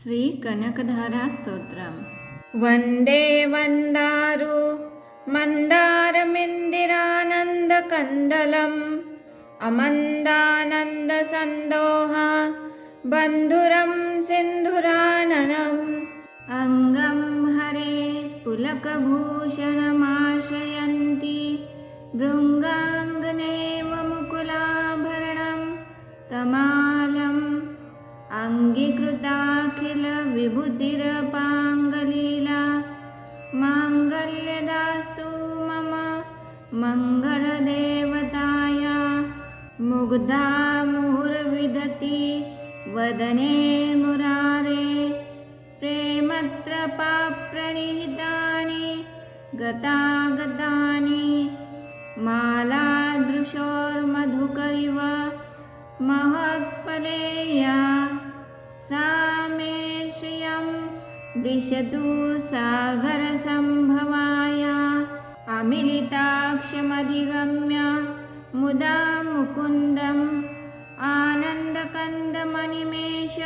श्री कनकधारा स्तोत्रम्। वन्दे वन्दारु मन्दारमिन्दिरानन्दकन्दलम् अमन्दानन्दसन्दोह बन्धुरं सिन्धुराननम् अङ्गं हरे पुलकभूषणमाश्रयन्ति भृङ्गाङ्गनेव मुकुलाभरणं तमालम् अङ्गीकृताखिलविभूतिरपाङ्गलीला माङ्गल्यदास्तु मम मङ्गलदेवताया मुग्धा मुहुर्विदति वदने मुरारे प्रेमत्रपाप्रणिहितानि गतागतानि मालादृशोर्मधुकरिव महत्फलेया सा मे श्रियं दिशतु सागरसम्भवाय अमिलिताक्षमधिगम्य मुदा मुकुन्दम् आनन्दकन्दमनिमेष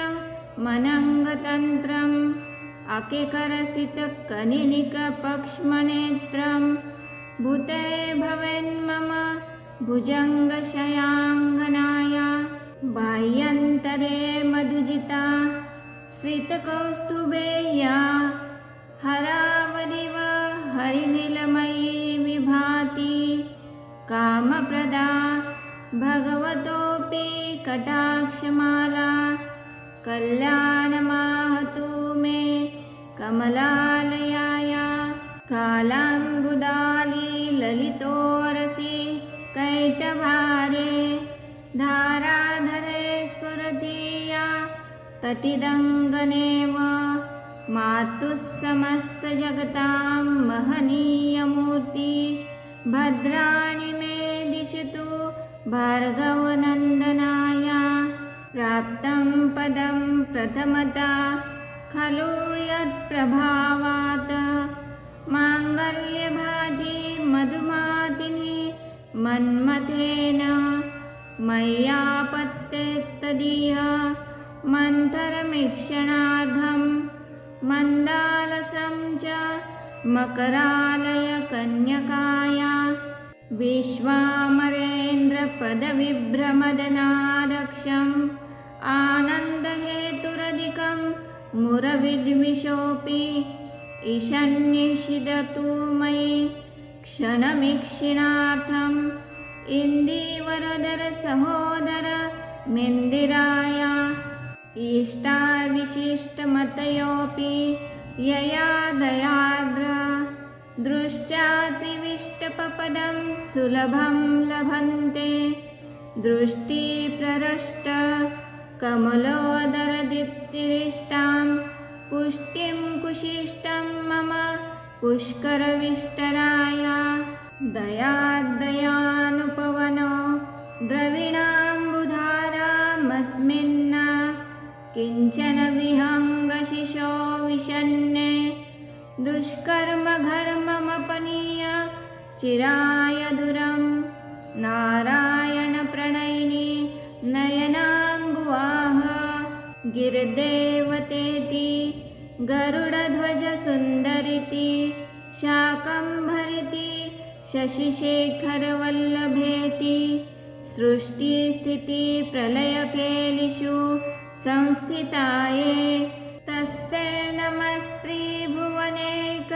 मनङ्गतन्त्रम् अकिकरसितकनिनिकपक्ष्मनेत्रं भूते भवेन्मम भुजङ्गशयाङ्गनाय बाह्यन्तरे मधुजिता श्रितकौस्तुभेया हरावलिव हरिनीलमयी विभाति कामप्रदा भगवतोऽपि कटाक्षमाला कल्याणमाहतु मे कमलालयाय कालाम्बुदाली ललितोरसि कैटभारे धाराधरे स्फुरति या तटिदङ्गनेव मातुः समस्तजगतां महनीयमूर्ति भद्राणि मे दिशतु भार्गवनन्दनाय प्राप्तं पदं प्रथमता खलु यत्प्रभावात् माङ्गल्यभाजी मधुमातिनि मन्मथेन मय्यापत्ते तदीह मन्थरमीक्षणार्धं मन्दालसं च मकरालयकन्यकाया विश्वामरेन्द्रपदविभ्रमदनादक्षम् आनन्दहेतुरधिकं मुरविद्विषोऽपि ईशन्निषिदतु मयि क्षणमीक्षिणार्थम् इन्दीवरदरसहोदर मिन्दिराय इष्टाविशिष्टमतयोऽपि यया दयाद्र दृष्ट्या त्रिविष्टपपदं सुलभं लभन्ते दृष्टिप्ररष्ट कमलोदरदीप्तिरिष्टां पुष्टिं कुशिष्टं मम पुष्करविष्टराय दयादयानुपवनो द्रविणाम्बुधारामस्मिन् किञ्चन विहङ्गशिशो विषन्ने दुष्कर्मघर्ममपनीय चिराय दुरं नारायणप्रणयिनी नयनाम्बुवाह गिरिदेवतेति गरुडध्वजसुन्दरिति शाकम्भरिति शशिशेखरवल्लभेति सृष्टिस्थितिप्रलयकेलिषु संस्थिताये तस्यै नमस्त्रिभुवनैक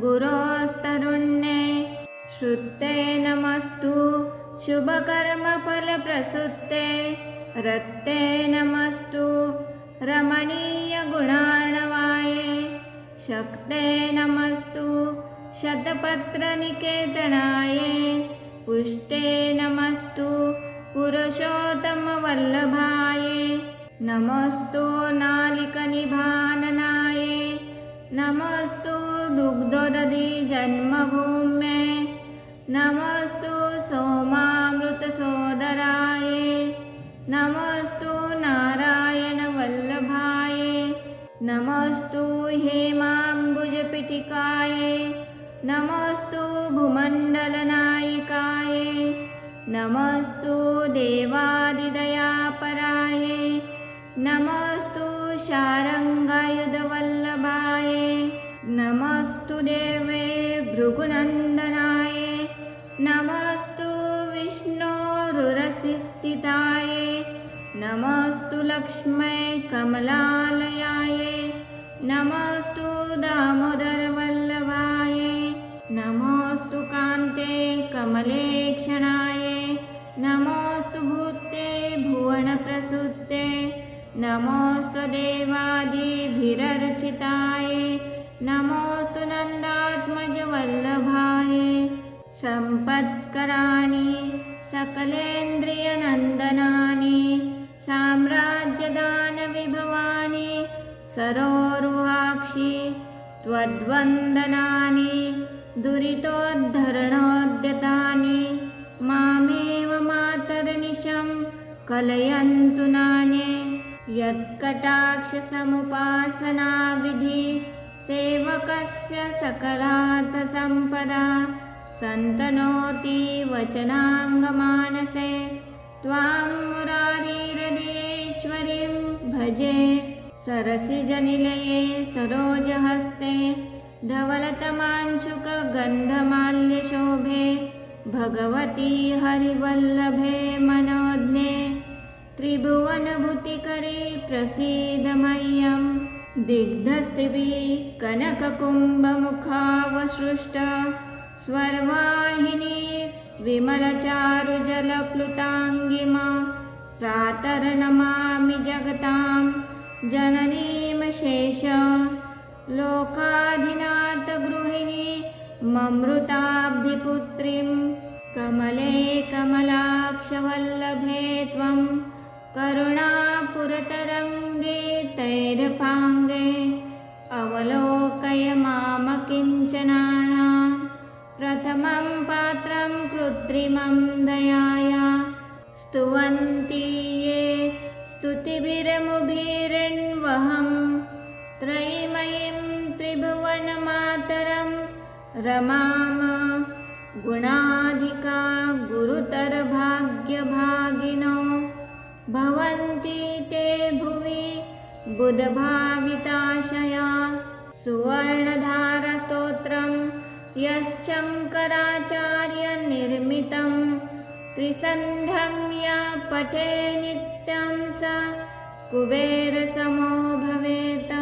गुरोस्तरुण्ये श्रुते नमस्तु शुभकर्मफलप्रसूते रत्ते नमस्तु रमणीयगुणार्णवाये शक्ते नमस्तु शतपत्रनिकेतनाये पुष्टे नमस्तु पुरुषोत्तमवल्लभाये नमस्तु नालिकनिभाननाये नमस्तु दुग्धोदधिजन्मभूम्ये नमस्तु सोमामृतसोदराये नमस्तु नारायणवल्लभाये नमस्तु हेमाम्बुजपीठिकाये नमस्तु भूमण्डलनायिकाये नमस्तु देवादिदयापराये नमस्तु शारङ्गायुधवल्लभाय नमस्तु देवे भृगुनन्दनाय नमस्तु विष्णोरुरसिस्थिताय नमस्तु लक्ष्मै कमलालयाय नमस्तु दामोदरवल्लभाय नमोस्तु कान्ते कमलेक्षणाय नमोस्तु भूते भुवनप्रसूते नमोस्तु देवादिभिरर्चिताय नमोस्तु नन्दात्मजवल्लभाय सम्पत्कराणि सकलेन्द्रियनन्दनानि साम्राज्यदानविभवानि सरोरुहाक्षि त्वद्वन्दनानि दुरितोद्धरणोद्यतानि मामेव मातर्निशं कलयन्तु नान्ये यत्कटाक्षसमुपासनाविधि सेवकस्य सकलार्थसम्पदा सन्तनोति वचनाङ्गमानसे त्वां मुरारीहृदयेश्वरीं भजे सरसिजनिलये सरोजहस्ते धवलतमांशुकगन्धमाल्यशोभे भगवती हरिवल्लभे मनोज्ञे त्रिभुवनभूतिकरे प्रसीद मह्यं दिग्धस्तिभिः कनककुम्भमुखावसृष्ट स्वर्वाहिनी विमलचारुजलप्लुताङ्गिम प्रातर्नमामि जगतां जननीमशेष लोकाधिनाथगृहिणी ममृताब्धिपुत्रीं कमले कमलाक्षवल्लभे त्वं करुणापुरतरङ्गे तैरपाङ्गे अवलोकय मामकिञ्चनानां प्रथमं पात्रं कृत्रिमं दयाया स्तुवन्ति ये स्तुतिभिरमुभिर्वहं त्रयीमयीं त्रिभुवनमातरं रमाम गुणाधिका गुरुतरभाग्यभागिनो भवन्ति ते भुवि बुधभाविताशया सुवर्णधारस्तोत्रं यश्शङ्कराचार्यनिर्मितं त्रिसन्ध्यं या पठे नित्यं स कुबेरसमो भवेत्।